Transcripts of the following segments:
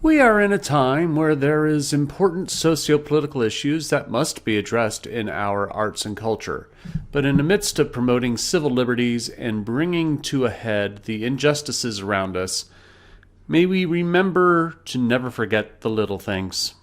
We are in a time where there is important socio-political issues that must be addressed in our arts and culture. But in the midst of promoting civil liberties and bringing to a head the injustices around us, may we remember to never forget the little things.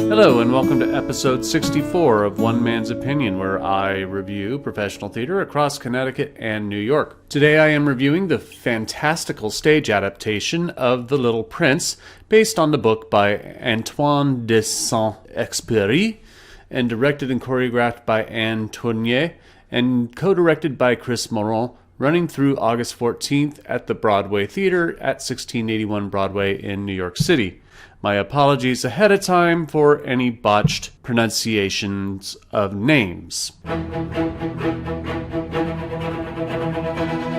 Hello and welcome to episode 64 of One Man's Opinion, where I review professional theater across Connecticut and New York. Today I am reviewing the fantastical stage adaptation of The Little Prince, based on the book by Antoine de Saint-Exupery, and directed and choreographed by Tournie, and co-directed by Mouron, running through August 14th at the Broadway Theater at 1681 Broadway in New York City. My apologies ahead of time for any botched pronunciations of names.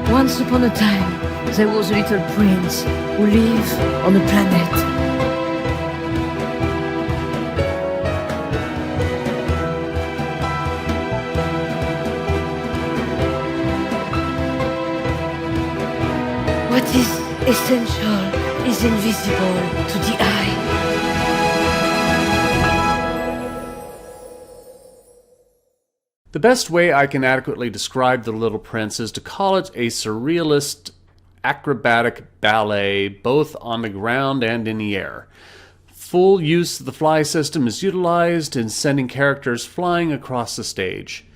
Once upon a time, there was a little prince who lived on a planet. What is essential is invisible to the eye. The best way I can adequately describe The Little Prince is to call it a surrealist, acrobatic ballet, both on the ground and in the air. Full use of the fly system is utilized in sending characters flying across the stage.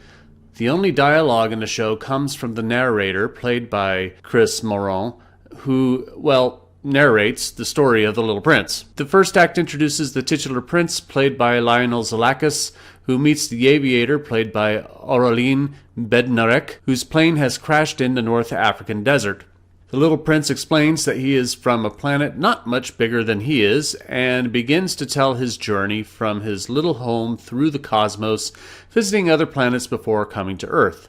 The only dialogue in the show comes from the narrator, played by Mouron, who, narrates the story of The Little Prince. The first act introduces the titular prince, played by Lionel Zalakis, who meets the aviator, played by Aurelie Bednarek, whose plane has crashed in the North African desert. The Little Prince explains that he is from a planet not much bigger than he is, and begins to tell his journey from his little home through the cosmos, visiting other planets before coming to Earth.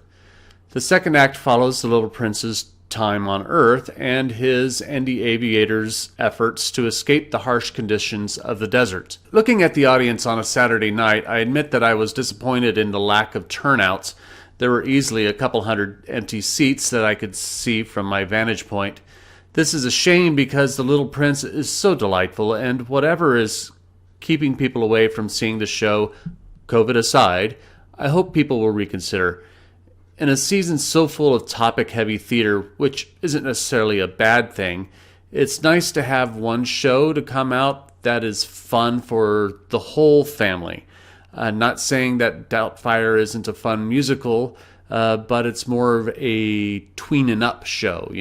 The second act follows the Little Prince's time on Earth and his and the aviator's efforts to escape the harsh conditions of the desert. Looking at the audience on a Saturday night, I admit that I was disappointed in the lack of turnouts. There were easily a couple hundred empty seats that I could see from my vantage point. This is a shame because The Little Prince is so delightful, and whatever is keeping people away from seeing the show, COVID aside, I hope people will reconsider. In a season so full of topic-heavy theater, which isn't necessarily a bad thing, it's nice to have one show to come out that is fun for the whole family. Not saying that Doubtfire isn't a fun musical, but it's more of a tweening up show,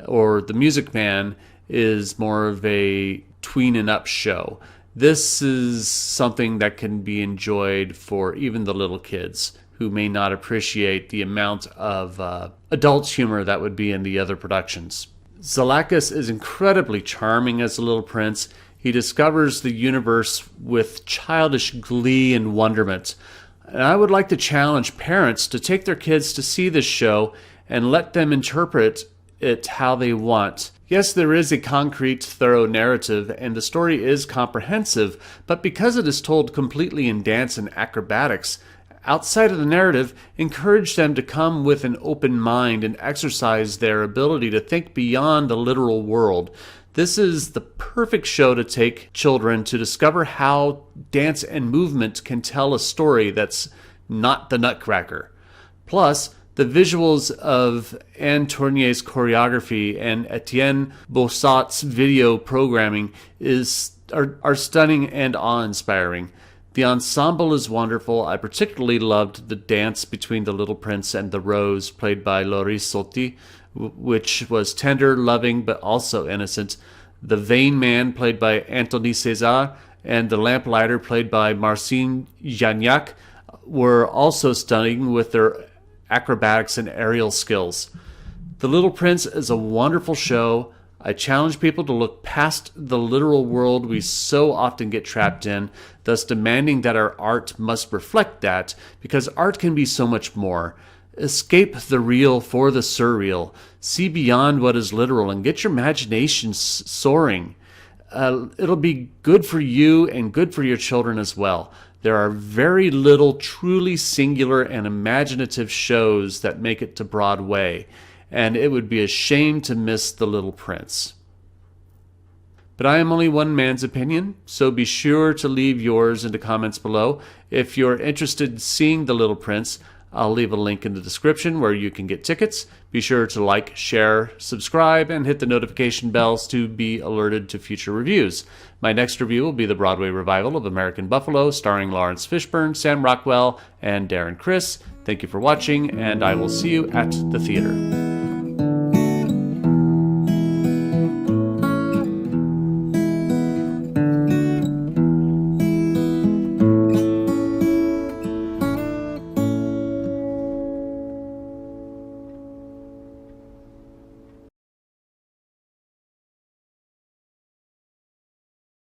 Or The Music Man is more of a tweening up show. This is something that can be enjoyed for even the little kids, who may not appreciate the amount of adult humor that would be in the other productions. Zalakis is incredibly charming as the Little Prince. He discovers the universe with childish glee and wonderment. And I would like to challenge parents to take their kids to see this show and let them interpret it how they want. Yes, there is a concrete, thorough narrative, and the story is comprehensive, but because it is told completely in dance and acrobatics, outside of the narrative, encourage them to come with an open mind and exercise their ability to think beyond the literal world. This is the perfect show to take children to discover how dance and movement can tell a story that's not the Nutcracker. Plus, the visuals of Tournie's choreography and Etienne Beausart's video programming are stunning and awe-inspiring. The ensemble is wonderful. I particularly loved the dance between the Little Prince and the Rose, played by Loris Sotti, which was tender, loving, but also innocent. The Vain Man, played by Anthony César, and the Lamplighter, played by Marcin Janiak, were also stunning with their acrobatics and aerial skills. The Little Prince is a wonderful show. I challenge people to look past the literal world we so often get trapped in, thus demanding that our art must reflect that, because art can be so much more. Escape the real for the surreal. See beyond what is literal and get your imagination soaring. it'll be good for you and good for your children as well. There are very little truly singular and imaginative shows that make it to Broadway, and it would be a shame to miss The Little Prince. But I am only one man's opinion, so be sure to leave yours in the comments below. If you're interested in seeing The Little Prince, I'll leave a link in the description where you can get tickets. Be sure to like, share, subscribe, and hit the notification bells to be alerted to future reviews. My next review will be the Broadway revival of American Buffalo, starring Lawrence Fishburne, Sam Rockwell, and Darren Criss. Thank you for watching, and I will see you at the theater.